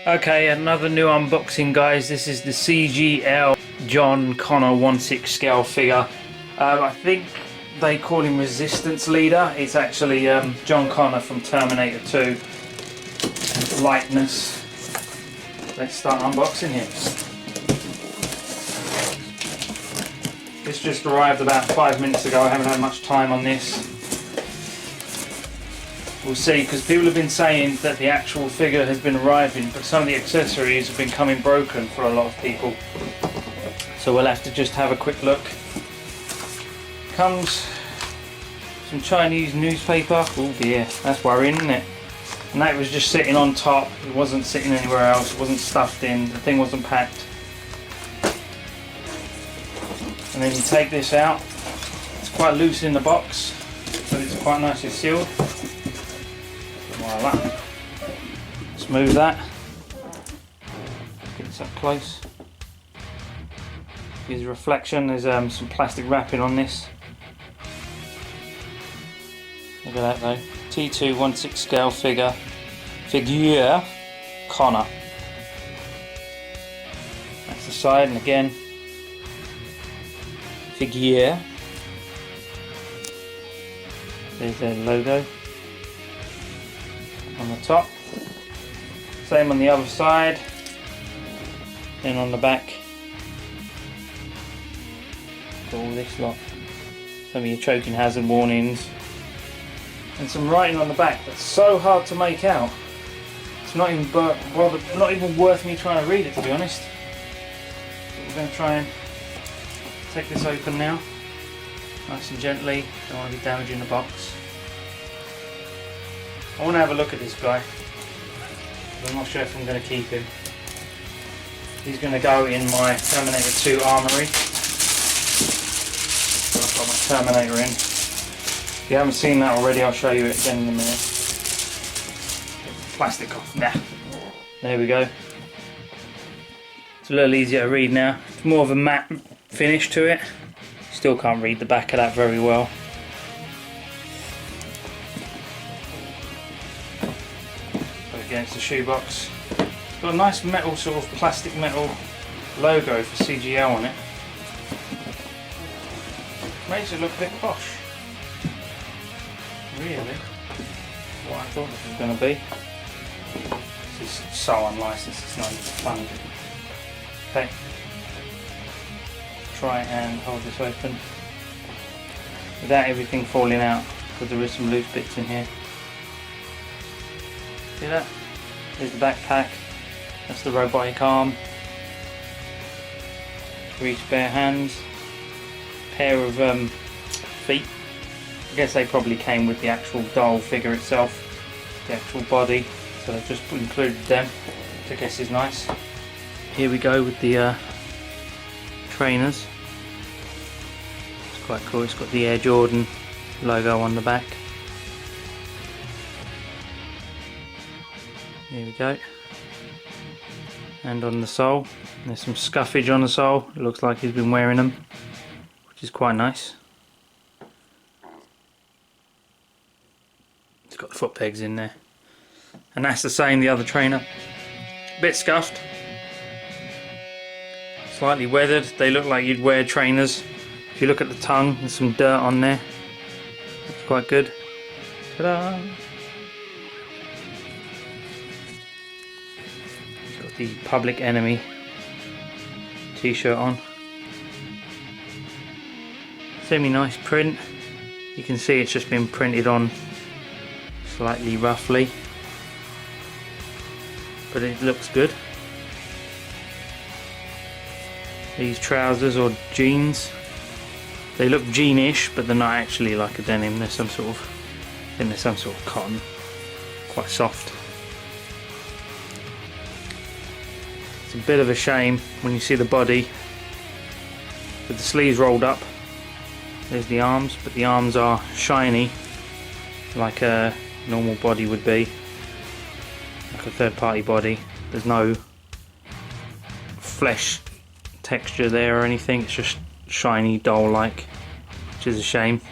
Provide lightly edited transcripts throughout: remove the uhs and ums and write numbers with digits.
Okay, another new unboxing, guys. This is the CGL John Connor 1/6 scale figure. I think they call him Resistance Leader. It's actually John Connor from Terminator 2. Lightness. Let's start unboxing him. This just arrived about 5 minutes ago. I haven't had much time on this. We'll see, because people have been saying that the actual figure has been arriving, but some of the accessories have been coming broken for a lot of people. So we'll have to just have a quick look. Comes some Chinese newspaper. Oh dear, that's worrying, isn't it? And that was just sitting on top. It wasn't sitting anywhere else. It wasn't stuffed in. The thing wasn't packed. And then you take this out. It's quite loose in the box, but it's quite nicely sealed. Like that. Smooth that. Get this up close. Here's a reflection. There's some plastic wrapping on this. Look at that though. T2 1/6 scale figure Connor. That's the side, and again figure. There's their logo on the top. Same on the other side. Then on the back, got all this lot. Some of your choking hazard warnings. And some writing on the back that's so hard to make out. It's not even not even worth me trying to read it, to be honest. But we're going to try and take this open now, nice and gently. Don't want to be damaging the box. I want to have a look at this guy. I'm not sure if I'm going to keep him. He's going to go in my Terminator 2 armory. So I've got my Terminator in. If you haven't seen that already, I'll show you it again in a minute. Get the plastic off. Nah. There we go. It's a little easier to read now. It's more of a matte finish to it. Still can't read the back of that very well. Against the shoebox. It's got a nice metal, sort of plastic metal logo for CGL on it. Makes it look a bit posh. Really? What I thought this was going to be. This is so unlicensed, it's not even fun. Okay. Try and hold this open without everything falling out, because there is some loose bits in here. See that? There's the backpack. That's the robotic arm. 3 spare hands. Pair of feet. I guess they probably came with the actual doll figure itself, the actual body. So they've just included them, which I guess is nice. Here we go with the trainers. It's quite cool. It's got the Air Jordan logo on the back. Here we go. And on the sole, there's some scuffage on the sole. It looks like he's been wearing them, which is quite nice. It's got the foot pegs in there. And that's the same, the other trainer. A bit scuffed. Slightly weathered. They look like you'd wear trainers. If you look at the tongue, there's some dirt on there. That's quite good. Ta-da! The Public Enemy t-shirt on. Semi-nice print. You can see it's just been printed on slightly roughly, but it looks good. These trousers or jeans, they look jeanish, but they're not actually like a denim. They're some sort of, I think they're some sort of cotton, quite soft. It's a bit of a shame when you see the body with the sleeves rolled up. There's the arms, but the arms are shiny like a normal body would be, like a third-party body. There's no flesh texture there or anything. It's just shiny, doll-like, which is a shame,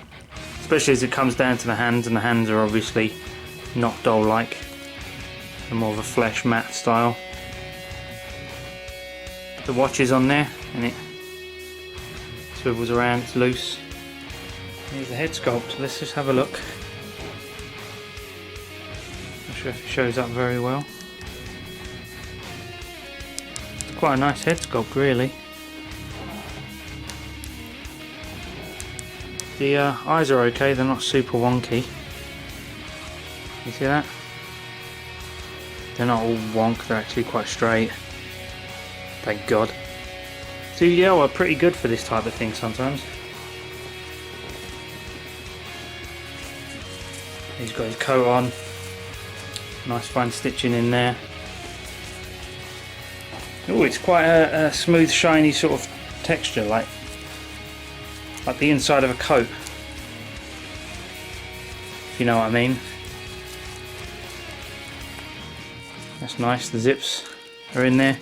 especially as it comes down to the hands, and the hands are obviously not doll-like. They're more of a flesh matte style. the watches on there, and it swivels around, it's loose. Here's the head sculpt. Let's just have a look. Not sure if it shows up very well. It's quite a nice head sculpt, really. The eyes are okay, they're not super wonky. You see that? They're not all wonk, they're actually quite straight. Thank God. So yeah, well, pretty good for this type of thing sometimes. He's got his coat on. Nice fine stitching in there. Oh, it's quite a smooth, shiny sort of texture, like the inside of a coat. If you know what I mean. That's nice, the zips are in there.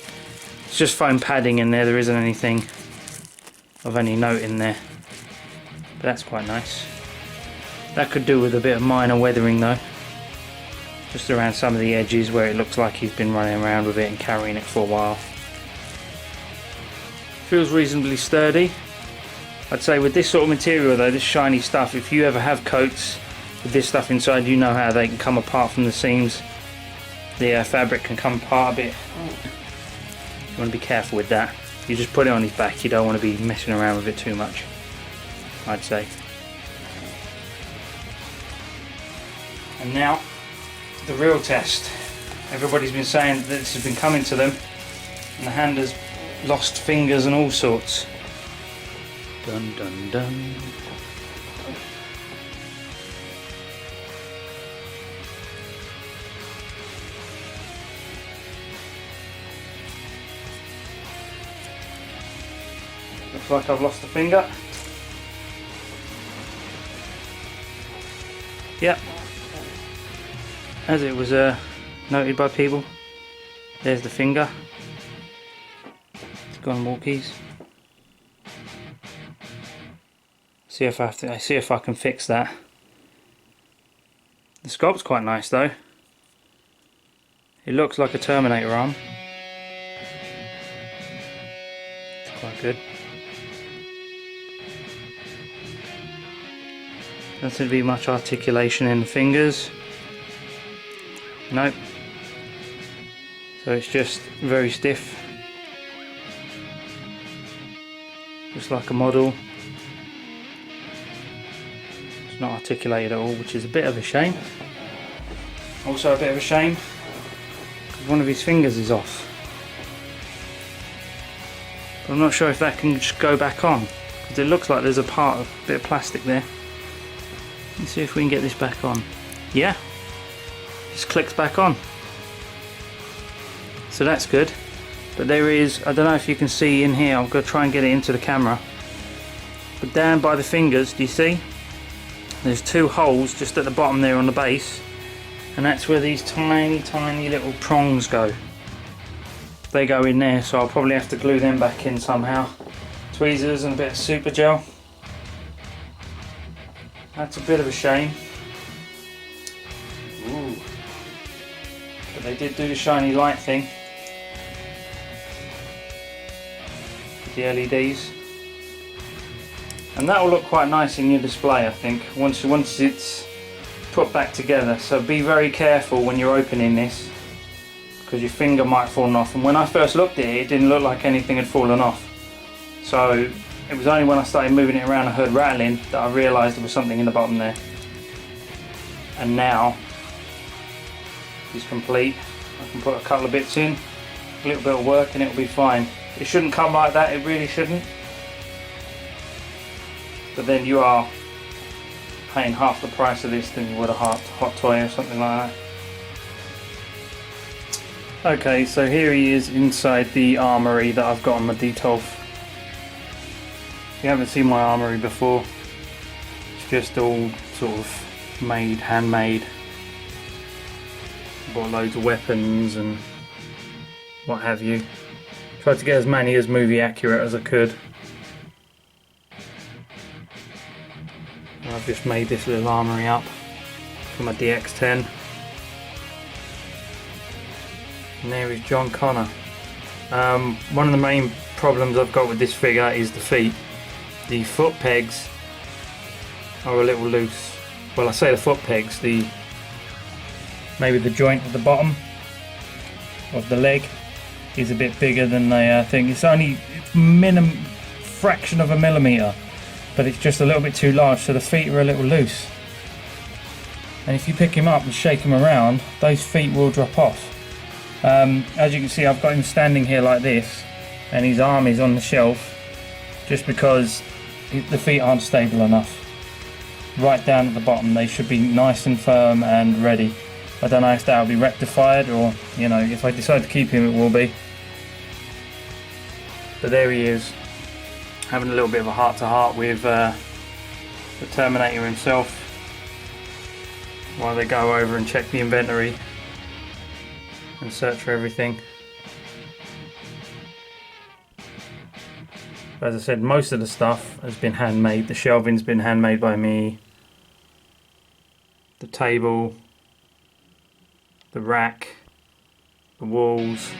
It's just foam padding in there, there isn't anything of any note in there. But that's quite nice. That could do with a bit of minor weathering though. Just around some of the edges where it looks like he's been running around with it and carrying it for a while. Feels reasonably sturdy. I'd say with this sort of material though, this shiny stuff, if you ever have coats with this stuff inside, you know how they can come apart from the seams. The fabric can come apart a bit. You want to be careful with that. You just put it on his back, you don't want to be messing around with it too much, I'd say. And now, the real test. Everybody's been saying that this has been coming to them, and the hand has lost fingers and all sorts. Dun dun dun. Looks like I've lost a finger. Yep. As it was noted by people. There's the finger. It's gone walkies. See if I can fix that. The sculpt's quite nice though. It looks like a Terminator arm. It's quite good. Doesn't seem to be much articulation in the fingers. Nope. So it's just very stiff. Just like a model. It's not articulated at all, which is a bit of a shame. Also a bit of a shame because one of his fingers is off. But I'm not sure if that can just go back on, because it looks like there's a bit of plastic there. Let's see if we can get this back on. Yeah, just clicks back on. So that's good. But there is, I don't know if you can see in here, I'm going to try and get it into the camera. But down by the fingers, do you see? There's two holes just at the bottom there on the base. And that's where these tiny, tiny little prongs go. They go in there, so I'll probably have to glue them back in somehow. Tweezers and a bit of super gel. That's a bit of a shame. Ooh. But they did do the shiny light thing. With the LEDs. And that will look quite nice in your display, I think, once it's put back together. So be very careful when you're opening this, because your finger might fall off. And when I first looked at it, it didn't look like anything had fallen off. So it was only when I started moving it around and heard rattling that I realised there was something in the bottom there. And now it's complete. I can put a couple of bits in, a little bit of work, and it'll be fine. It shouldn't come like that, it really shouldn't. But then you are paying half the price of this than you would a hot toy or something like that. Okay, so here he is inside the armoury that I've got on my D12. If you haven't seen my armoury before, it's just all sort of handmade. Got loads of weapons and what have you. Tried to get as many as movie accurate as I could. I've just made this little armoury up for my DX10. And there is John Connor. One of the main problems I've got with this figure is the feet. The foot pegs are a little loose. Well, I say the foot pegs, maybe the joint at the bottom of the leg is a bit bigger than they think. It's only fraction of a millimeter, but it's just a little bit too large, so the feet are a little loose. And if you pick him up and shake him around, those feet will drop off. As you can see, I've got him standing here like this, and his arm is on the shelf just because the feet aren't stable enough. Right down at the bottom, they should be nice and firm and ready. I don't know if that'll be rectified, or if I decide to keep him, it will be. But there he is, having a little bit of a heart-to-heart with the Terminator himself while they go over and check the inventory and search for everything. As I said, most of the stuff has been handmade. The shelving's been handmade by me. The table, the rack, the walls.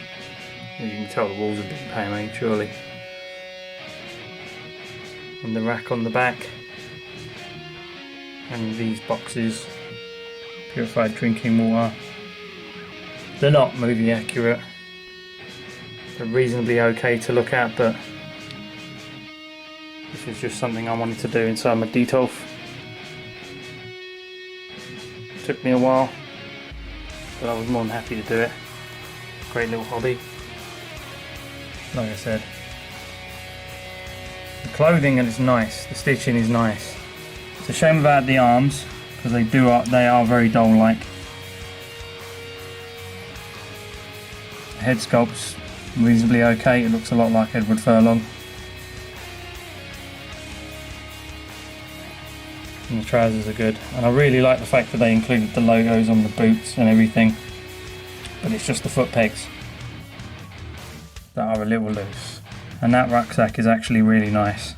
You can tell the walls have been handmade, surely. And the rack on the back. And these boxes, purified drinking water. They're not movie accurate. They're reasonably okay to look at, but this was just something I wanted to do inside my Detolf. Took me a while, but I was more than happy to do it. Great little hobby. Like I said, the clothing is nice, the stitching is nice. It's a shame about the arms, because they are very doll-like. The head sculpt's reasonably okay. It looks a lot like Edward Furlong. And the trousers are good, and I really like the fact that they included the logos on the boots and everything, but it's just the foot pegs that are a little loose. And that rucksack is actually really nice.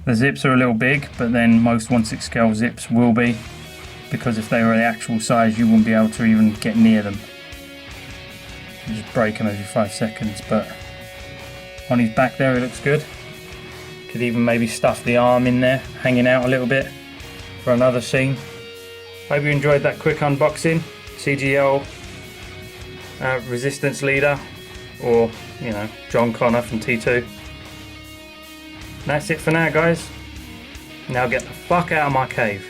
The zips are a little big, but then most 1/6 scale zips will be, because if they were the actual size you wouldn't be able to even get near them. You just break them every 5 seconds, but on his back there it looks good. Could even maybe stuff the arm in there, hanging out a little bit for another scene. Hope you enjoyed that quick unboxing. CGL Resistance Leader, or John Connor from T2. And that's it for now, guys. Now get the fuck out of my cave.